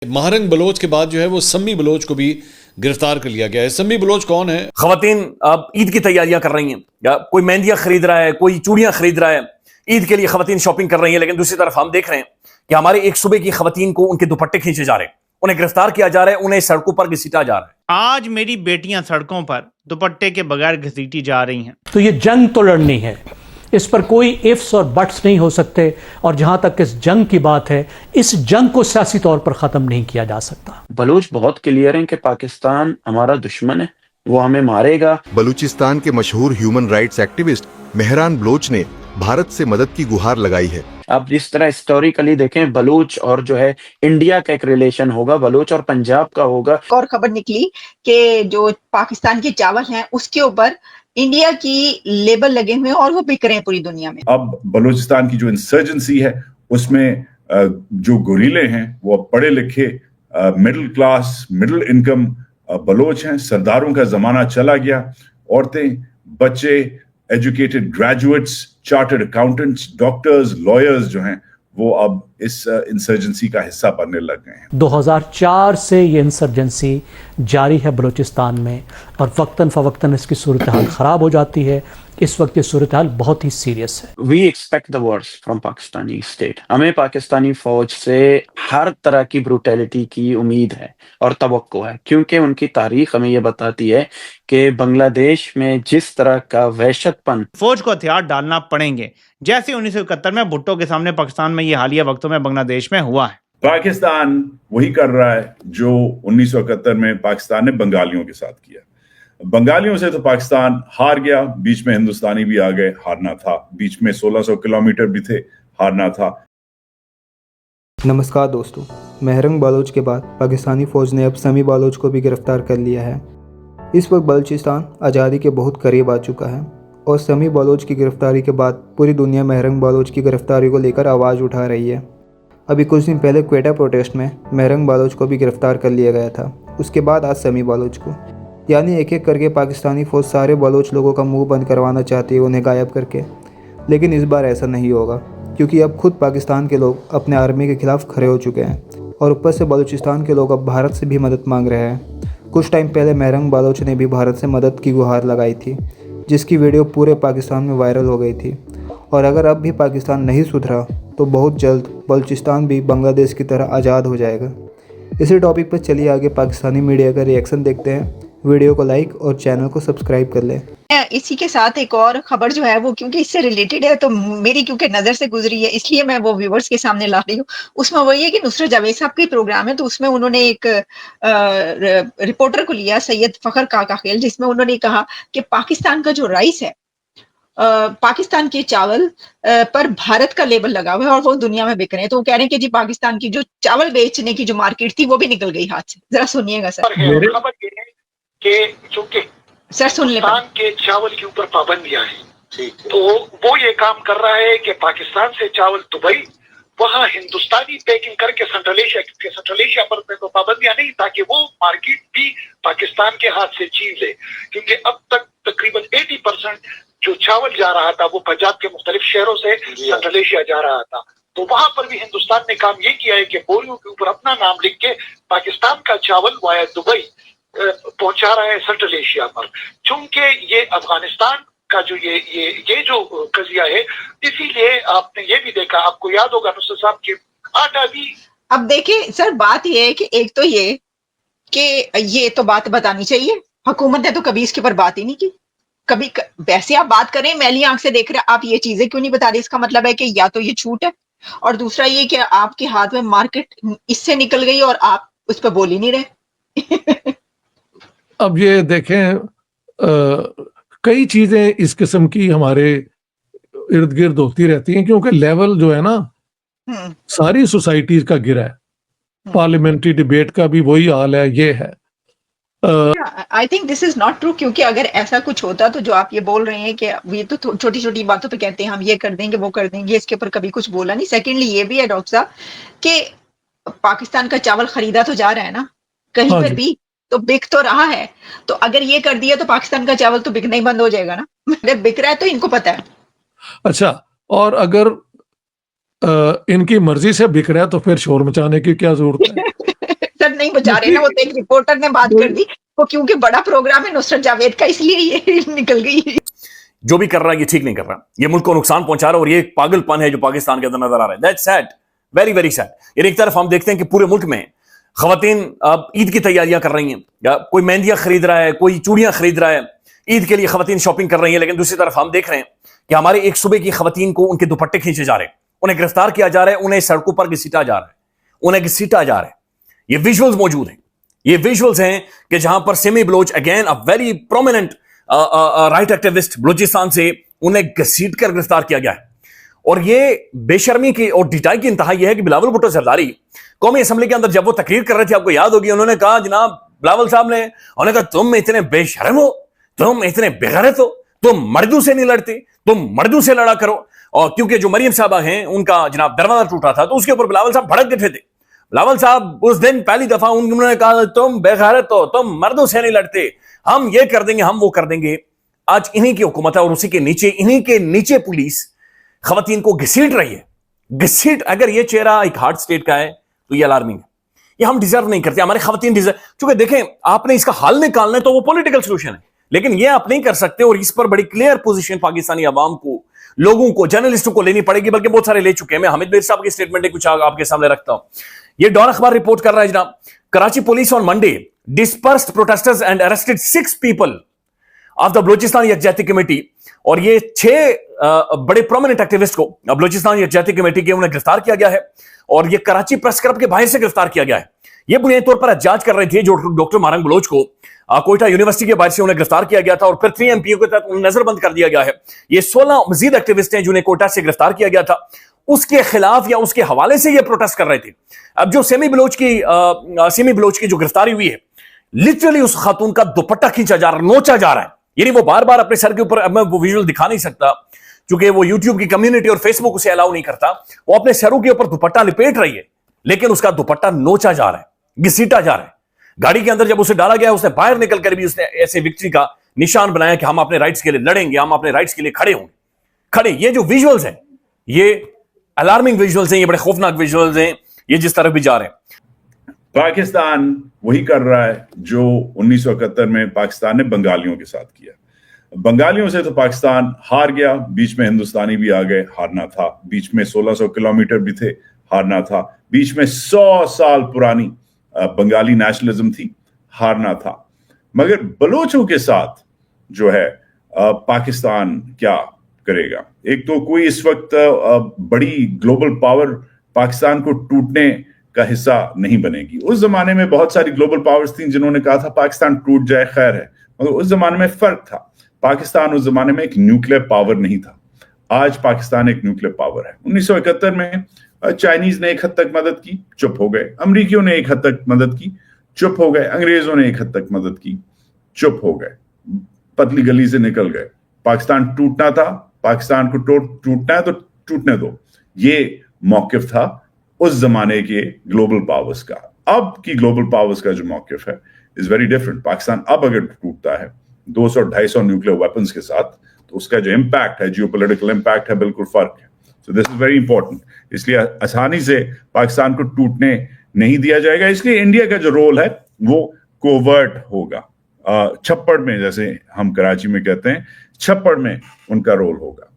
Mahrang Bloch के बाद जो है वो सम्मी बलोच को भी गिरफ्तार कर लिया गया है। सम्मी बलोच कौन है? खवातीन अब ईद की तैयारियां कर रही हैं, या कोई मेहंदियां खरीद रहा है, कोई चूड़ियां खरीद रहा है, ईद के लिए खवातीन शॉपिंग कर रही हैं। लेकिन दूसरी तरफ हम देख रहे हैं कि हमारे एक सूबे की खवातीन को उनके दुपट्टे खींचे जा रहे हैं, उन्हें गिरफ्तार किया जा रहा है, उन्हें सड़कों पर घसीटा जा रहा है। आज मेरी बेटियां सड़कों पर दुपट्टे के बगैर घसीटी जा रही हैं। तो ये जंग तो लड़नी है, इस पर कोई इफ्स और बट्स नहीं हो सकते। और जहां तक इस जंग की बात है, इस जंग को सियासी तौर पर खत्म नहीं किया जा सकता। बलूच बहुत क्लियर है कि पाकिस्तान हमारा दुश्मन है, वो हमें मारेगा। बलूचिस्तान के मशहूर human rights activist Mehran Baloch ने भारत से मदद की गुहार लगाई है। आप जिस तरह हिस्टोरिकली देखें, बलूच और जो है इंडिया का एक रिलेशन होगा, बलूच और पंजाब का होगा। और खबर निकली कि जो पाकिस्तान के चावल हैं उसके ऊपर इंडिया की लेबल लगे हुए हैं और वो बिक रहे हैं पूरी दुनिया में। अब बलूचिस्तान की जो इंसर्जेंसी है उसमें जो गोरीले हैं वो पढ़े लिखे middle class middle income Baloch हैं। सरदारों का जमाना चला गया। औरतें, बच्चे, educated graduates, chartered accountants, doctors, lawyers जो हैं वो अब इस इंसर्जेंसी का हिस्सा बनने लग गए हैं। 2004 से ये इंसर्जेंसी जारी है बलूचिस्तान में, और वक्तन फवक्तन इसकी सूरत हाल खराब हो जाती है। इस वक्त ये सूरत हाल बहुत ही सीरियस है। We expect the worst from Pakistani state. हमें पाकिस्तानी फौज से हर तरह की ब्रूटैलिटी की उम्मीद है और तवक्को है, क्योंकि उनकी तारीख हमें ये बताती है कि बांग्लादेश में जिस तरह का वहशतपन, फौज को हथियार डालना पड़ेंगे, जैसे 1971 में भुट्टो के सामने पाकिस्तान में ये हालिया वक्तों में बांग्लादेश में हुआ है। पाकिस्तान वही कर रहा है जो 1971 में पाकिस्तान ने बंगालियों के साथ किया। बंगालियों से तो पाकिस्तान हार गया, बीच में हिंदुस्तानी भी आ गए, हारना था। बीच में 1600 किलोमीटर भी थे, हारना था। नमस्कार दोस्तों, मेहरंग बलोच के बाद पाकिस्तानी फौज ने अब समी बलोच को भी गिरफ्तार कर लिया है। इस वक्त बलूचिस्तान आज़ादी के बहुत करीब आ चुका है और समी बलोच की गिरफ्तारी के बाद पूरी दुनिया मेहरंग बलोच की गिरफ्तारी को लेकर आवाज़ उठा रही है। अभी कुछ दिन पहले क्वेटा प्रोटेस्ट में मेहरंग बलोच को भी गिरफ्तार कर लिया गया था, उसके बाद आज समी बलोच को। यानी एक एक करके पाकिस्तानी फौज सारे बलोच लोगों का मुंह बंद करवाना चाहती है, उन्हें गायब करके। लेकिन इस बार ऐसा नहीं होगा, क्योंकि अब खुद पाकिस्तान के लोग अपने आर्मी के खिलाफ खड़े हो चुके हैं और ऊपर से बलूचिस्तान के लोग अब भारत से भी मदद मांग रहे हैं। कुछ टाइम पहले मेहरंग बलोच ने भी भारत से मदद की गुहार लगाई थी, जिसकी वीडियो पूरे पाकिस्तान में वायरल हो गई थी। और अगर अब भी पाकिस्तान नहीं सुधरा तो बहुत जल्द बलूचिस्तान भी बांग्लादेश की तरह आज़ाद हो जाएगा। इसी टॉपिक पर चलिए आगे पाकिस्तानी मीडिया का रिएक्शन देखते हैं। वीडियो को लाइक और चैनल को सब्सक्राइब कर लें। इसी के साथ एक और खबर जो है वो, क्योंकि इससे रिलेटेड है तो मेरी क्योंकि नजर से गुजरी है, इसलिए मैं वो व्यूवर्स के सामने ला रही हूँ। उसमें वही है कि नुसरत जावेद साहब के प्रोग्राम है, तो उसमें उन्होंने एक रिपोर्टर को लिया, सैयद फखर काकाखेल, जिसमें उन्होंने कहा कि पाकिस्तान का जो राइस है, पाकिस्तान के चावल पर भारत का लेबल लगा हुआ है और वो दुनिया में बिक रहे हैं। तो वो कह रहे हैं कि जी पाकिस्तान की जो चावल बेचने की जो मार्केट थी वो भी निकल गई हाथ से। जरा सुनिएगा सर। कि चूंकि सर सुन ले, पाकिस्तान के चावल के ऊपर पाबंदियां हैं, तो वो ये काम कर रहा है कि पाकिस्तान से चावल दुबई, वहां हिंदुस्तानी पैकिंग करके सेंट्रल एशिया, क्योंकि सेंट्रल एशिया पर तो पाबंदियां नहीं, ताकि वो मार्केट भी पाकिस्तान के हाथ से छीन ले। क्योंकि अब तक तकरीबन 80% जो चावल जा रहा था वो पंजाब के मुख्तलिफ शहरों से सेंट्रल एशिया जा रहा था। तो वहां पर भी हिंदुस्तान ने काम ये किया है कि बोरियों के ऊपर अपना नाम लिख के पाकिस्तान का चावल वाया दुबई पहुंचा रहा है सेंट्रल एशिया पर। चूंकि ये अफगानिस्तान का जो ये जो कजिया है, इसीलिए आपने ये भी देखा, आपको याद होगा नुसरत साहब के आटा भी। अब देखिए सर, बात ये है कि एक तो ये कि ये तो बात बतानी चाहिए, हुकूमत ने तो कभी इसके ऊपर बात ही नहीं की। कभी वैसे आप बात करें, मैली आंख से देख रहे, आप ये चीजें क्यों नहीं बता रहे? इसका मतलब है कि या तो ये छूट है, और दूसरा ये कि आपके हाथ में मार्केट इससे निकल गई और आप उस पर बोल ही नहीं रहे। अब ये देखें, कई चीजें इस किस्म की हमारे इर्द गिर्द होती रहती हैं, क्योंकि लेवल जो है ना सारी सोसाइटीज का गिरा है। पार्लियामेंट्री डिबेट का भी वही हाल है, ये है। I think this is not true, क्योंकि अगर ऐसा कुछ होता तो जो आप ये बोल रहे हैं कि ये तो छोटी छोटी बातों पे कहते हैं हम ये कर देंगे वो कर देंगे, इसके ऊपर कभी कुछ बोला नहीं। सेकेंडली ये भी है डॉक्टर साहब कि पाकिस्तान का चावल खरीदा तो जा रहा है ना, कहीं पर भी तो बिक तो रहा है। तो अगर ये कर दिया तो पाकिस्तान का चावल तो बिकना ही बंद हो जाएगा ना। अगर बिक रहा है तो इनको पता है। अच्छा, और अगर इनकी मर्जी से बिक रहा है तो फिर शोर मचाने की क्या जरूरत है? नुसरत नहीं बचा रहे ना, वो तो एक रिपोर्टर ने बात कर दी, वो क्योंकि बड़ा प्रोग्राम है नुसरत जावेद का, इसलिए ये निकल गई। जो भी कर रहा है ये ठीक नहीं कर रहा, ये मुल्क को नुकसान पहुंचा रहा है, और ये एक पागलपन है जो पाकिस्तान के अंदर नजर आ रहा है। That's sad, very very sad. यानी एक तरफ हम देखते हैं कि पूरे मुल्क में खवातीन अब ईद की तैयारियां कर रही हैं, या कोई मेहंदियां खरीद रहा है, कोई चूड़ियां खरीद रहा है, ईद के लिए खवातीन शॉपिंग कर रही हैं। लेकिन दूसरी तरफ हम देख रहे हैं कि हमारे एक सूबे की खवातीन को उनके दुपट्टे खींचे जा रहे हैं, उन्हें गिरफ्तार किया जा रहा है, उन्हें सड़कों पर घसीटा जा रहा है, उन्हें घसीटा जा रहा है। ये विजुअल्स मौजूद हैं, ये विजुअल्स हैं कि जहां पर Sammi Baloch, again a very prominent right activist Balochistan से, उन्हें घसीट कर गिरफ्तार किया गया है। और ये बेशर्मी की और ढिठाई की इंतहा यह है कि बिलावल भुट्टो जरदारी कौमी असेंबली के अंदर जब वो तकरीर कर रहे थे, आपको याद होगी, उन्होंने कहा, जनाब बिलावल साहब ने, उन्होंने कहा तुम इतने बेशर्म हो, तुम इतने बेगैरत हो, तुम मर्दों से नहीं लड़ते, तुम मर्दों से लड़ा करो। और क्योंकि जो मरियम साहबा हैं उनका जनाब दरवाजा टूटा था, तो उसके ऊपर बिलावल साहब भड़क गए थे। बिलावल साहब उस दिन पहली दफा उन्होंने कहा तुम बेगैरत हो, तुम मर्दों से नहीं लड़ते, हम ये कर देंगे, हम वो कर देंगे। आज इन्हीं की हुकूमत है और उसी के नीचे, इन्हीं के नीचे पुलिस खवातीन को घसीट रही है, घसीट। अगर ये चेहरा एक हार्ड स्टेट का है तो ये अलार्मिंग है, ये हम डिजर्व नहीं करते, हमारे खवातीन डिजर्व। क्योंकि देखें, आपने इसका हल निकालना है तो वो पॉलिटिकल सोल्यूशन है, लेकिन ये आप नहीं कर सकते। और इस पर बड़ी क्लियर पोजीशन पाकिस्तानी अवाम को, लोगों को, जर्नलिस्टों को लेनी पड़ेगी, बल्कि बहुत सारे ले चुके हैं। मैं हामिद मीर साहब की स्टेटमेंट है कुछ आपके सामने रखता हूं। ये डॉन अखबार रिपोर्ट कर रहा है जनाब, Karachi police on Monday dispersed protesters and arrested 6 people of the Balochistan Yakjehti committee. और ये 6 बड़े प्रोमिनेंट एक्टिविस्ट को बलूचिस्तान यकजहती कमेटी के उन्हें गिरफ्तार किया गया है, और ये कराची प्रेस क्लब के बाहर से गिरफ्तार किया गया है। ये बुनियादी तौर पर एहतजाज कर रहे थे जो डॉक्टर मारंग बलोच को कोयटा यूनिवर्सिटी के बाहर से उन्हें गिरफ्तार किया गया था, और फिर 3 MPO के तहत उन्हें नजरबंद कर दिया गया है। ये 16 मजीद एक्टिविस्ट हैं जिन्हें कोयटा से गिरफ्तार किया गया था, उसके खिलाफ या उसके हवाले से ये प्रोटेस्ट कर रहे थे। अब जो सिमी बलोच की जो गिरफ्तारी हुई है, लिटरली उस खातून का दुपट्टा खींचा जा रहा है, नोचा जा रहा है। यानी वो बार बार अपने सर के ऊपर, अब मैं वो विजुअल दिखा नहीं सकता क्योंकि वो यूट्यूब की कम्युनिटी और फेसबुक उसे अलाउ नहीं करता, वो अपने सरों के ऊपर दुपट्टा लिपेट रही है, लेकिन उसका दुपट्टा नोचा जा रहा है, घसीटा जा रहा है। गाड़ी के अंदर जब उसे डाला गया, उसने बाहर निकल कर भी उसने ऐसे विक्ट्री का निशान बनाया कि हम अपने राइट्स के लिए लड़ेंगे, हम अपने राइट्स के लिए खड़े होंगे, खड़े। ये जो विजुअल्स हैं, ये अलार्मिंग विजुअल्स हैं, ये बड़े खौफनाक विजुअल्स हैं, ये जिस तरफ भी जा रहे हैं। पाकिस्तान वही कर रहा है जो 1971 में पाकिस्तान ने बंगालियों के साथ किया। बंगालियों से तो पाकिस्तान हार गया, बीच में हिंदुस्तानी भी आ गए, हारना था। बीच में 1600 किलोमीटर भी थे, हारना था। बीच में 100 साल पुरानी बंगाली नेशनलिज्म थी, हारना था। मगर बलोचों के साथ जो है पाकिस्तान क्या करेगा? एक तो कोई इस वक्त बड़ी ग्लोबल पावर पाकिस्तान को टूटने का हिस्सा नहीं बनेगी। उस जमाने में बहुत सारी ग्लोबल पावर्स थी जिन्होंने कहा था पाकिस्तान टूट जाए खैर है, मगर उस जमाने में फर्क था। पाकिस्तान उस जमाने में एक न्यूक्लियर पावर नहीं था, आज पाकिस्तान एक न्यूक्लियर पावर है। 1971 में चाइनीज ने एक हद तक मदद की, चुप हो गए। अमरीकियों ने एक हद तक मदद की, चुप हो गए। अंग्रेजों ने एक हद तक मदद की, चुप हो गए, पतली गली से निकल गए। पाकिस्तान टूटना था, पाकिस्तान को टूटना है तो टूटने दो, ये मौकिफ था उस जमाने के ग्लोबल पावर्स का। अब की ग्लोबल पावर्स का जो मौकिफ है इज वेरी डिफरेंट। पाकिस्तान अब अगर टूटता है 200-250 न्यूक्लियर वेपन्स के साथ, तो उसका जो इम्पैक्ट है, जियोपॉलिटिकल इम्पैक्ट है, बिल्कुल फर्क है। So this is very important. इसलिए आसानी से पाकिस्तान को टूटने नहीं दिया जाएगा। इसलिए इंडिया का जो रोल है वो कोवर्ट होगा, छप्पड़ में, जैसे हम कराची में कहते हैं, छप्पड़ में उनका रोल होगा।